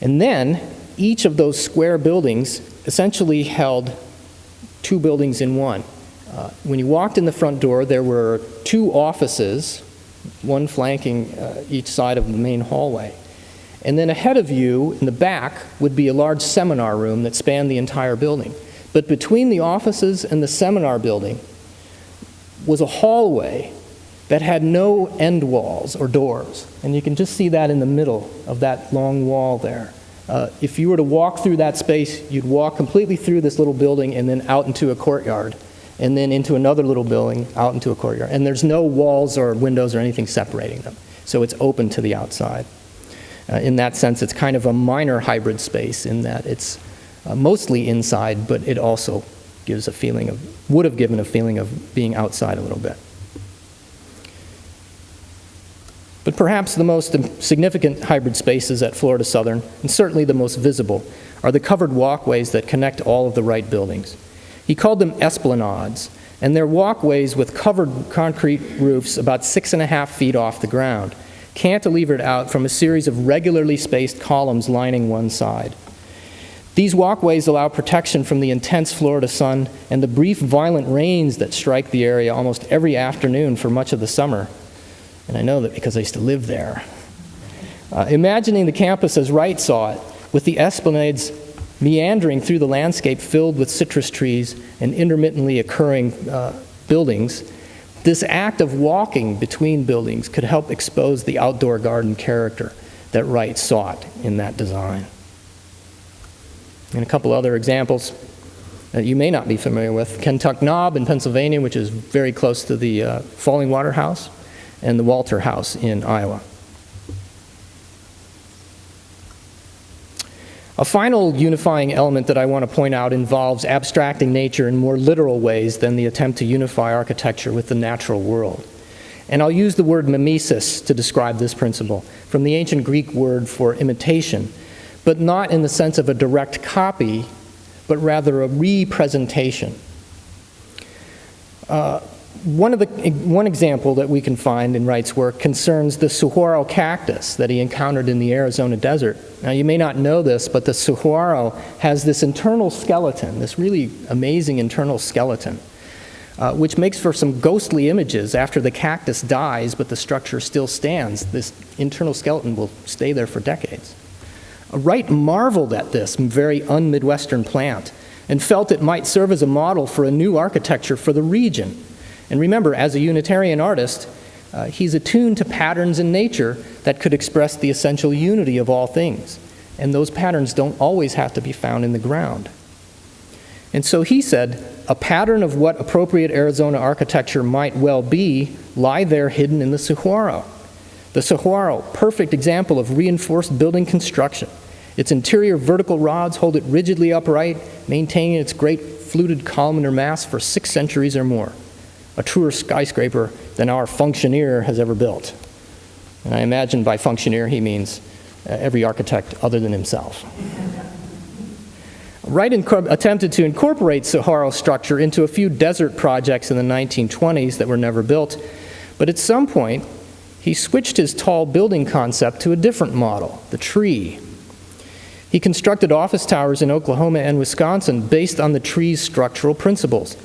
And then each of those square buildings essentially held 2 buildings in one. When you walked in the front door, there were 2 offices, one flanking each side of the main hallway. And then ahead of you, in the back, would be a large seminar room that spanned the entire building. But between the offices and the seminar building was a hallway that had no end walls or doors. And you can just see that in the middle of that long wall there. If you were to walk through that space, you'd walk completely through this little building and then out into a courtyard, and then into another little building, out into a courtyard. And there's no walls or windows or anything separating them. So it's open to the outside. In that sense, it's kind of a minor hybrid space in that it's mostly inside, but it also gives a feeling of, would have given a feeling of being outside a little bit. But perhaps the most significant hybrid spaces at Florida Southern, and certainly the most visible, are the covered walkways that connect all of the Wright buildings. He called them esplanades, and they're walkways with covered concrete roofs about 6.5 feet off the ground, cantilevered out from a series of regularly spaced columns lining one side. These walkways allow protection from the intense Florida sun and the brief violent rains that strike the area almost every afternoon for much of the summer. And I know that because I used to live there. Imagining the campus as Wright saw it, with the esplanades meandering through the landscape filled with citrus trees and intermittently occurring buildings, this act of walking between buildings could help expose the outdoor garden character that Wright sought in that design. And a couple other examples that you may not be familiar with. Kentuck Knob in Pennsylvania, which is very close to the Falling Water House, and the Walter House in Iowa. A final unifying element that I want to point out involves abstracting nature in more literal ways than the attempt to unify architecture with the natural world. And I'll use the word mimesis to describe this principle, from the ancient Greek word for imitation, but not in the sense of a direct copy, but rather a representation. One example that we can find in Wright's work concerns the saguaro cactus that he encountered in the Arizona desert. Now, you may not know this, but the saguaro has this internal skeleton, this really amazing internal skeleton, which makes for some ghostly images after the cactus dies, but the structure still stands. This internal skeleton will stay there for decades. Wright marveled at this very un-Midwestern plant and felt it might serve as a model for a new architecture for the region. And remember, as a Unitarian artist, he's attuned to patterns in nature that could express the essential unity of all things. And those patterns don't always have to be found in the ground. And so he said, a pattern of what appropriate Arizona architecture might well be lie there hidden in the saguaro. The saguaro, perfect example of reinforced building construction. Its interior vertical rods hold it rigidly upright, maintaining its great fluted columnar mass for 6 centuries or more. A truer skyscraper than our functioneer has ever built. And I imagine by functioneer he means every architect other than himself. Wright attempted to incorporate saguaro structure into a few desert projects in the 1920s that were never built, but at some point he switched his tall building concept to a different model, the tree. He constructed office towers in Oklahoma and Wisconsin based on the tree's structural principles.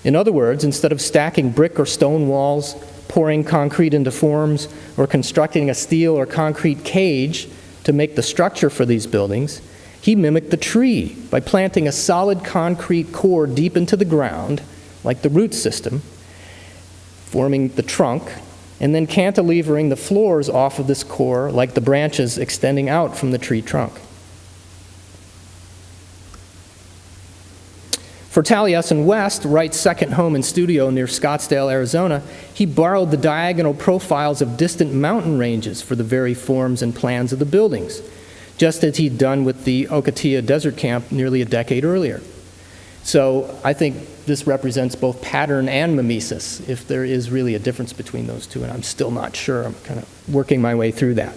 In other words, instead of stacking brick or stone walls, pouring concrete into forms, or constructing a steel or concrete cage to make the structure for these buildings, he mimicked the tree by planting a solid concrete core deep into the ground, like the root system, forming the trunk, and then cantilevering the floors off of this core like the branches extending out from the tree trunk. For Taliesin West, Wright's second home and studio near Scottsdale, Arizona, he borrowed the diagonal profiles of distant mountain ranges for the very forms and plans of the buildings, just as he'd done with the Ocotillo Desert Camp nearly a decade earlier. So I think this represents both pattern and mimesis, if there is really a difference between those two, and I'm still not sure. I'm kind of working my way through that.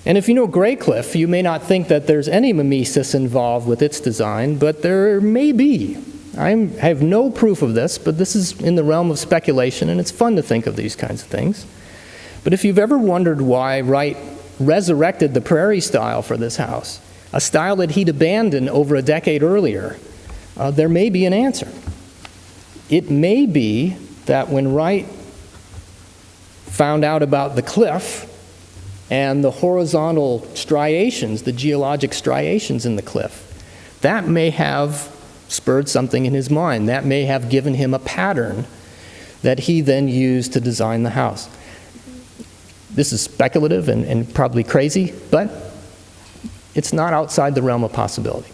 And if you know Graycliff, you may not think that there's any mimesis involved with its design, but there may be. I have no proof of this, but this is in the realm of speculation, and it's fun to think of these kinds of things. But if you've ever wondered why Wright resurrected the prairie style for this house, a style that he'd abandoned over a decade earlier, there may be an answer. It may be that when Wright found out about the cliff and the horizontal striations, the geologic striations in the cliff, that may have spurred something in his mind. That may have given him a pattern that he then used to design the house. This is speculative and probably crazy, but it's not outside the realm of possibility.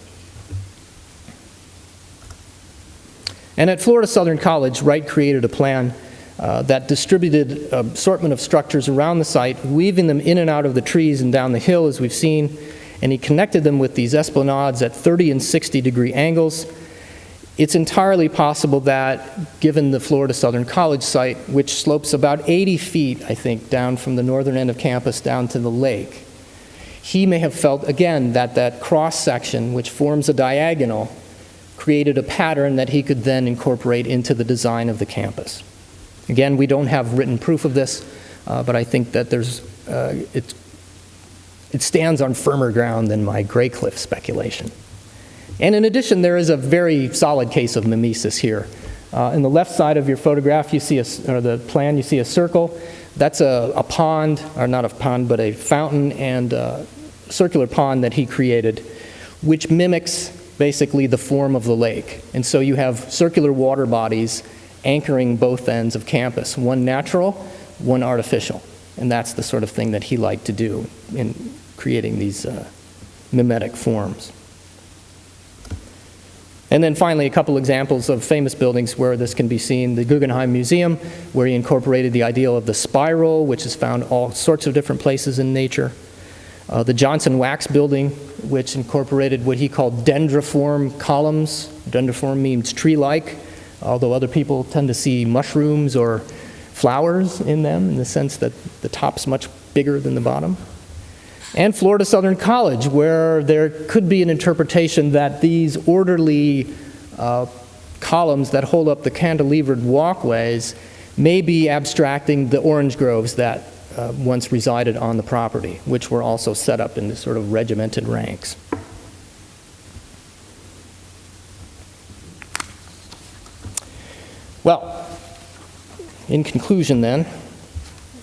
And at Florida Southern College, Wright created a plan that distributed an assortment of structures around the site, weaving them in and out of the trees and down the hill, as we've seen, and he connected them with these esplanades at 30 and 60-degree angles. It's entirely possible that, given the Florida Southern College site, which slopes about 80 feet, I think, down from the northern end of campus down to the lake, he may have felt, again, that that cross-section, which forms a diagonal, created a pattern that he could then incorporate into the design of the campus. Again, we don't have written proof of this, but I think that it stands on firmer ground than my Graycliff speculation. And in addition, there is a very solid case of mimesis here. In the left side of your photograph, you see or the plan, you see a circle. That's a pond, or not a pond, but a fountain and a circular pond that he created, which mimics basically the form of the lake. And so you have circular water bodies anchoring both ends of campus, one natural, one artificial. And that's the sort of thing that he liked to do in creating these mimetic forms. And then finally, a couple examples of famous buildings where this can be seen. The Guggenheim Museum, where he incorporated the ideal of the spiral, which is found all sorts of different places in nature. The Johnson Wax Building, which incorporated what he called dendriform columns. Dendriform means tree-like, although other people tend to see mushrooms or flowers in them, in the sense that the top's much bigger than the bottom. And Florida Southern College, where there could be an interpretation that these orderly columns that hold up the cantilevered walkways may be abstracting the orange groves that once resided on the property, which were also set up in this sort of regimented ranks. Well, in conclusion then,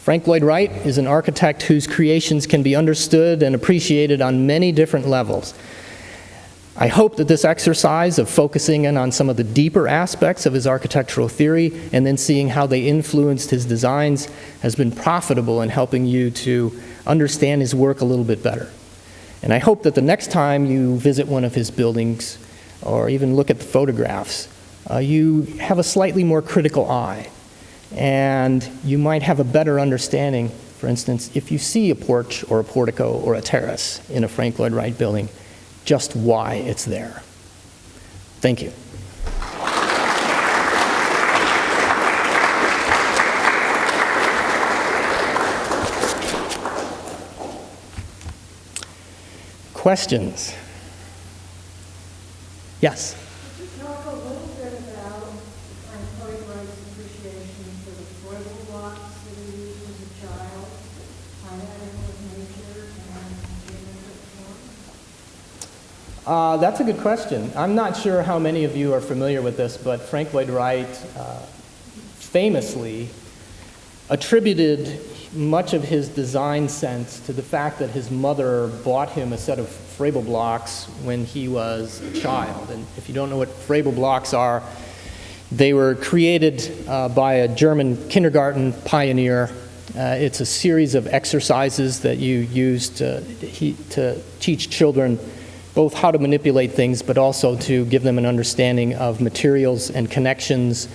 Frank Lloyd Wright is an architect whose creations can be understood and appreciated on many different levels. I hope that this exercise of focusing in on some of the deeper aspects of his architectural theory and then seeing how they influenced his designs has been profitable in helping you to understand his work a little bit better. And I hope that the next time you visit one of his buildings or even look at the photographs, you have a slightly more critical eye. And you might have a better understanding, for instance, if you see a porch or a portico or a terrace in a Frank Lloyd Wright building, just why it's there. Thank you. Questions? Yes? Talk a little bit about Frank Lloyd Wright's appreciation for the foible blocks that he used as a child, highlighting with nature and geometric form. That's a good question. I'm not sure how many of you are familiar with this, but Frank Lloyd Wright famously attributed much of his design sense to the fact that his mother bought him a set of Frabel blocks when he was a child. And if you don't know what Frabel blocks are, they were created by a German kindergarten pioneer. It's a series of exercises that you use to teach children both how to manipulate things, but also to give them an understanding of materials and connections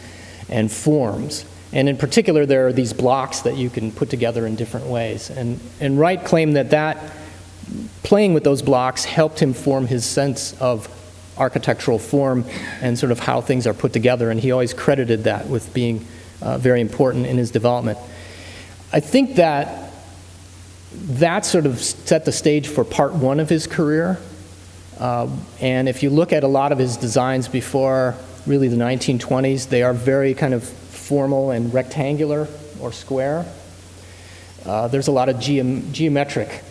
and forms. And in particular, there are these blocks that you can put together in different ways. And Wright claimed that playing with those blocks helped him form his sense of architectural form and sort of how things are put together, and he always credited that with being very important in his development. I think that that sort of set the stage for part one of his career. And if you look at a lot of his designs before really the 1920s, they are very kind of formal and rectangular or square. There's a lot of geometric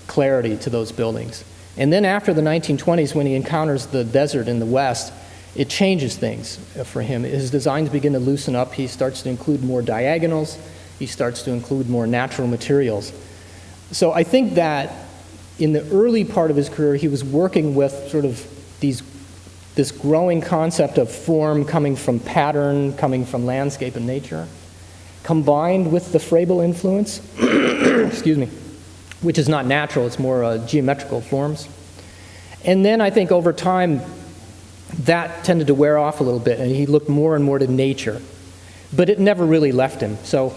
clarity to those buildings. And then after the 1920s, when he encounters the desert in the West, it changes things for him. His designs begin to loosen up. He starts to include more diagonals. He starts to include more natural materials. So I think that in the early part of his career, he was working with sort of this growing concept of form coming from pattern, coming from landscape and nature, combined with the Froebel influence, excuse me, which is not natural, it's more geometrical forms. And then I think over time, that tended to wear off a little bit, and he looked more and more to nature. But it never really left him. So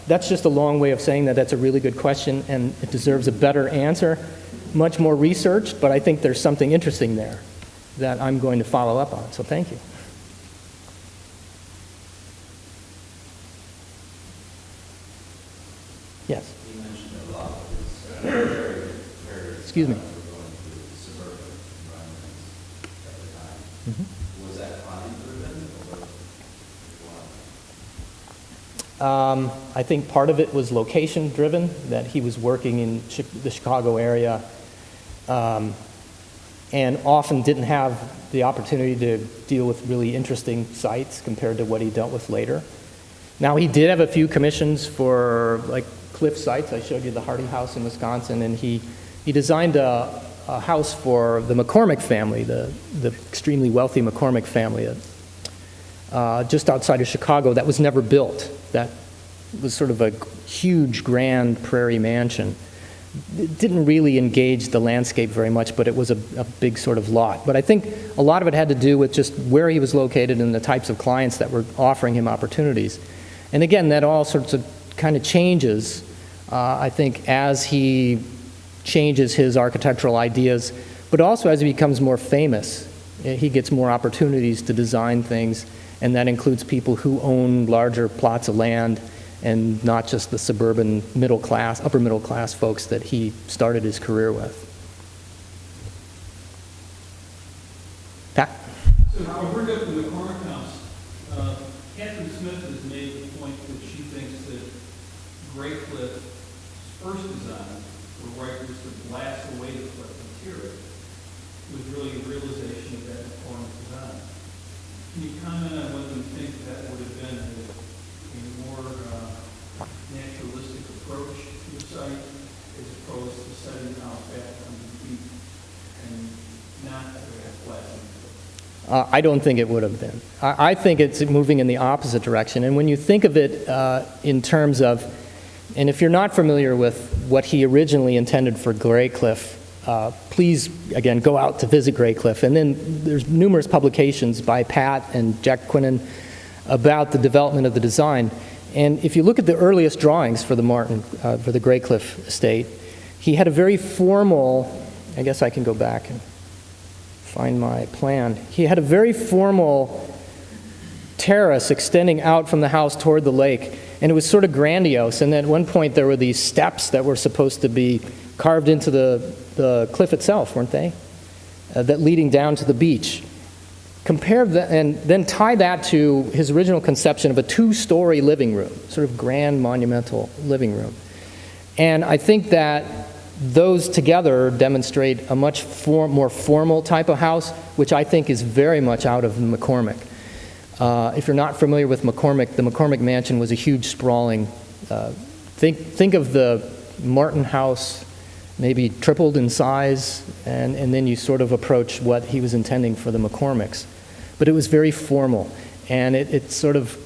that's just a long way of saying that that's a really good question, and it deserves a better answer, much more researched, but I think there's something interesting there that I'm going to follow up on. So thank you. Yes. You mentioned a lot of this very Excuse me. were going through suburban environments at the time. Mm-hmm. Was that planning driven or what? I think part of it was location driven, that he was working in the Chicago area and often didn't have the opportunity to deal with really interesting sites compared to what he dealt with later. Now, he did have a few commissions for like cliff sites. I showed you the Hardy House in Wisconsin, and he designed a house for the McCormick family, the extremely wealthy McCormick family, just outside of Chicago that was never built. That was sort of a huge, grand prairie mansion. It didn't really engage the landscape very much, but it was a big sort of lot. But I think a lot of it had to do with just where he was located and the types of clients that were offering him opportunities. And again, that all sorts of kind of changes, I think, as he changes his architectural ideas, but also as he becomes more famous. He gets more opportunities to design things, and that includes people who own larger plots of land and not just the suburban middle class, upper middle class folks that he started his career with. Pat? So I bring up the McCormick House. Catherine Smith has made the point that she thinks that Graycliff's first design, where Wright was to blast away the cliff and tear it, was really a realization of that McCormick design. Can you comment on whether you think that would have been a more naturalistic approach to the site as opposed to setting out back on the feet and not blasting the cliff? I don't think it would have been. I think it's moving in the opposite direction. And when you think of it in terms of, and if you're not familiar with what he originally intended for Graycliff, please, again, go out to visit Graycliff. And then there's numerous publications by Pat and Jack Quinnen about the development of the design. And if you look at the earliest drawings for the for the Graycliff estate, he had a very formal, I guess I can go back and find my plan. He had a very formal terrace extending out from the house toward the lake, and it was sort of grandiose. And at one point there were these steps that were supposed to be carved into the cliff itself, weren't they? That leading down to the beach. Compare that, and then tie that to his original conception of a two-story living room, sort of grand monumental living room. And I think that those together demonstrate a much more formal type of house, which I think is very much out of McCormick. If you're not familiar with McCormick, the McCormick mansion was a huge sprawling, think of the Martin house, maybe tripled in size, and then you sort of approach what he was intending for the McCormicks. But it was very formal, and it sort of,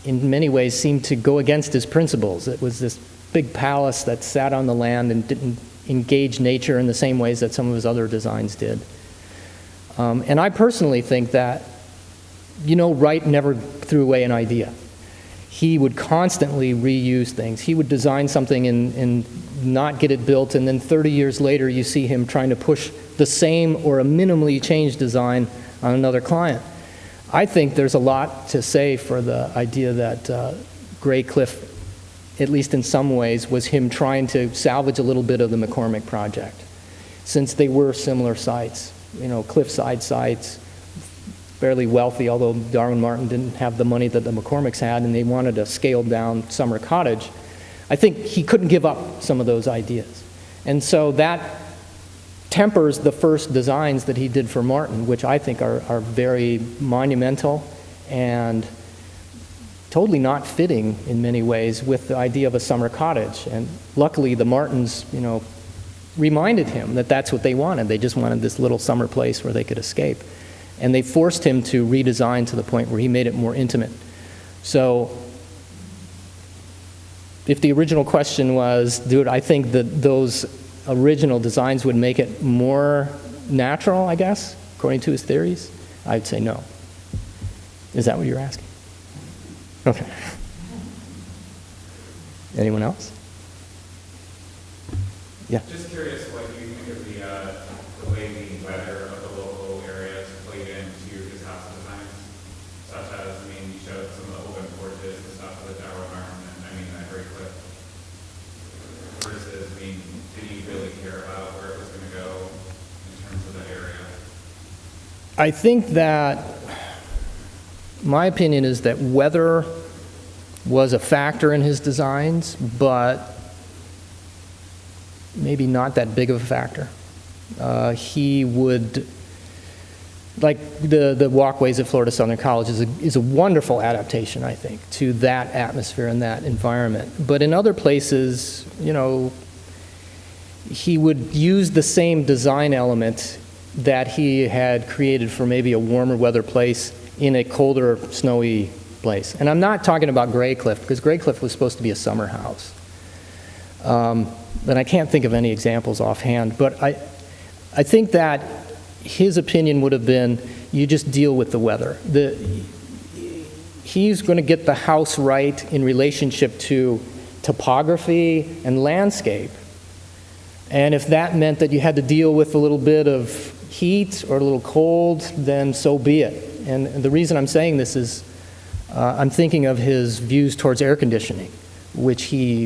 in many ways, seemed to go against his principles. It was this big palace that sat on the land and didn't engage nature in the same ways that some of his other designs did. And I personally think that, Wright never threw away an idea. He would constantly reuse things. He would design something and not get it built, and then 30 years later you see him trying to push the same or a minimally changed design on another client. I think there's a lot to say for the idea that Graycliff at least in some ways, was him trying to salvage a little bit of the McCormick project, since they were similar sites, cliffside sites, fairly wealthy, although Darwin Martin didn't have the money that the McCormicks had, and they wanted a scaled-down summer cottage. I think he couldn't give up some of those ideas. And so that tempers the first designs that he did for Martin, which I think are very monumental and totally not fitting in many ways with the idea of a summer cottage. And luckily the Martins, reminded him that that's what they wanted. They just wanted this little summer place where they could escape. And they forced him to redesign to the point where he made it more intimate. So if the original question was, dude, I think that those original designs would make it more natural, I guess, according to his theories, I'd say no. Is that what you're asking? Okay. Anyone else? Yeah. Just curious what you think of the way the weather of the local areas played into his house designs, such as, you showed some of the open porches and stuff with Darwin Martin, and Graycliff, versus, did he really care about where it was going to go in terms of the area? I think that my opinion is that weather was a factor in his designs, but maybe not that big of a factor. He would, like the walkways at Florida Southern College is a wonderful adaptation, I think, to that atmosphere and that environment. But in other places, he would use the same design element that he had created for maybe a warmer weather place in a colder, snowy place. And I'm not talking about Graycliff, because Graycliff was supposed to be a summer house. And I can't think of any examples offhand, but I think that his opinion would have been, you just deal with the weather. He's going to get the house right in relationship to topography and landscape. And if that meant that you had to deal with a little bit of heat or a little cold, then so be it. And the reason I'm saying this is I'm thinking of his views towards air conditioning, which he